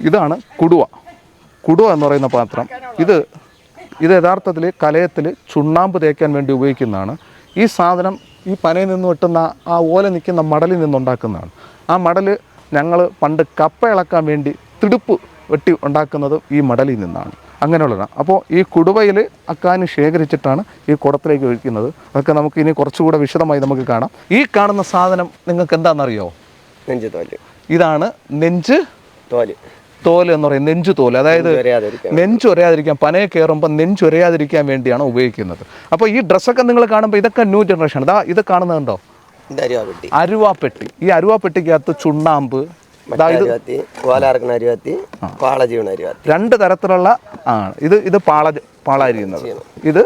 ഇതാണ് കുടുവ എന്ന് പറയുന്ന പാത്രം. ഇത് യഥാർത്ഥത്തിൽ കലയത്തിൽ ചുണ്ണാമ്പ് തേക്കാൻ വേണ്ടി ഉപയോഗിക്കുന്നതാണ്. ഈ സാധനം ഈ പനയിൽ നിന്ന് വെട്ടുന്ന ആ ഓല നിൽക്കുന്ന മടലിൽ നിന്നുണ്ടാക്കുന്നതാണ്. ആ മടൽ ഞങ്ങൾ പണ്ട് കപ്പ ഇളക്കാൻ വേണ്ടി തിടുപ്പ് വെട്ടി ഉണ്ടാക്കുന്നത് ഈ മടലിൽ നിന്നാണ്. അങ്ങനെയുള്ളതാണ്. അപ്പോൾ ഈ കുടുവയിൽ അക്കാനി ശേഖരിച്ചിട്ടാണ് ഈ കുടത്തിലേക്ക് ഒഴിക്കുന്നത്. അതൊക്കെ നമുക്ക് ഇനി കുറച്ചുകൂടെ വിശദമായി നമുക്ക് കാണാം. ഈ കാണുന്ന സാധനം നിങ്ങൾക്ക് എന്താണെന്നറിയോ? നെഞ്ച് തോല്. ഇതാണ് നെഞ്ച് തോല് എന്ന് പറയും. നെഞ്ചു തോല്, അതായത് നെഞ്ചൊരയാതിരിക്കാൻ, പനയെ കയറുമ്പോൾ നെഞ്ചൊരയാതിരിക്കാൻ വേണ്ടിയാണ് ഉപയോഗിക്കുന്നത്. അപ്പോൾ ഈ ഡ്രസ്സൊക്കെ നിങ്ങൾ കാണുമ്പോൾ ഇതൊക്കെ ന്യൂ ജനറേഷൻ. ഇത് കാണുന്നതുണ്ടോ? അരുവാപ്പെട്ടി. ഈ അരുവാപ്പെട്ടിക്കകത്ത് ചുണ്ണാമ്പ്, രണ്ട് തരത്തിലുള്ള ആണ്. ഇത് പാളായിരിക്കുന്നത്. ഇത്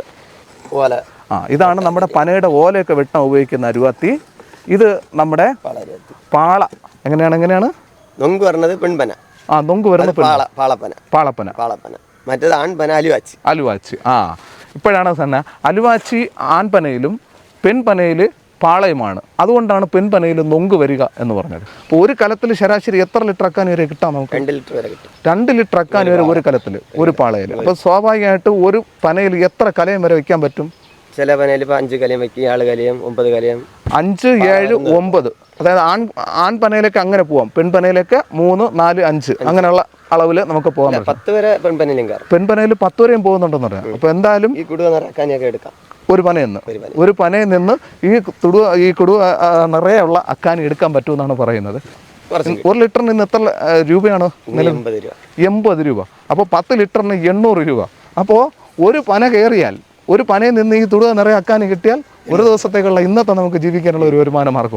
ഇതാണ് നമ്മുടെ പനയുടെ ഓലയൊക്കെ വെട്ടാൻ ഉപയോഗിക്കുന്ന അരുവാത്തി. ഇത് നമ്മുടെ പാള. എങ്ങനെയാണ് നൊങ്ക് പറഞ്ഞത് പെൺപന. നൊങ്ക് വരുന്നത് പാളപ്പന. മറ്റേത് ആൺപന അലുവാച്ചി. ഇപ്പോഴാണ് തന്നെ അലുവാച്ചി ആൺപനയിലും പെൺപനയിൽ പാളയമാണ്. അതുകൊണ്ടാണ് പെൺപനയിൽ നൊങ്ക് വരിക എന്ന് പറഞ്ഞത്. അപ്പോൾ ഒരു കലത്തിൽ ശരാശരി എത്ര ലിറ്റർ അക്കാനി വരെ കിട്ടാം നമുക്ക്? 2 ലിറ്റർ അക്കാനി വരെ ഒരു കലത്തിൽ, ഒരു പാളയിൽ. അപ്പോൾ സ്വാഭാവികമായിട്ട് ഒരു പനയിൽ എത്ര കലയം വരെ വയ്ക്കാൻ പറ്റും? ചില പനയിൽ 5 കലയം വയ്ക്കും, 7 കലയം, 9 കലയം, 5, 7, 9. അതായത് ആൺപനയിലേക്ക് അങ്ങനെ പോവാം. പെൺപനയിലേക്ക് 3, 4, 5 അങ്ങനെയുള്ള അളവിൽ നമുക്ക് പോകാൻ പറ്റും. 10 വരെ പെൺപനയിലും കയറും. പെൺപനയിൽ 10 വരെയും പോകുന്നുണ്ടെന്ന് പറയാം. അപ്പോൾ എന്തായാലും ഈ കുടുവ നിറക്കാനൊക്കെ എടുക്കാം. ഒരു പനയിൽ നിന്ന് ഈ കുടുവ നിറയെയുള്ള അക്കാനി എടുക്കാൻ പറ്റുമെന്നാണ് പറയുന്നത്. 1 ലിറ്ററിന് ഇന്ന് എത്ര രൂപയാണ്? 80 രൂപ. അപ്പോൾ 10 ലിറ്ററിന് 800 രൂപ. അപ്പോൾ ഒരു പന കയറിയാൽ, ഒരു പനയിൽ നിന്ന് ഈ തുടുക നിറയെ അക്കാനി കിട്ടിയാൽ ഒരു ദിവസത്തേക്കുള്ള ഇന്നത്തെ നമുക്ക് ജീവിക്കാനുള്ള ഒരു വരുമാന മാർഗ്ഗമുണ്ട്.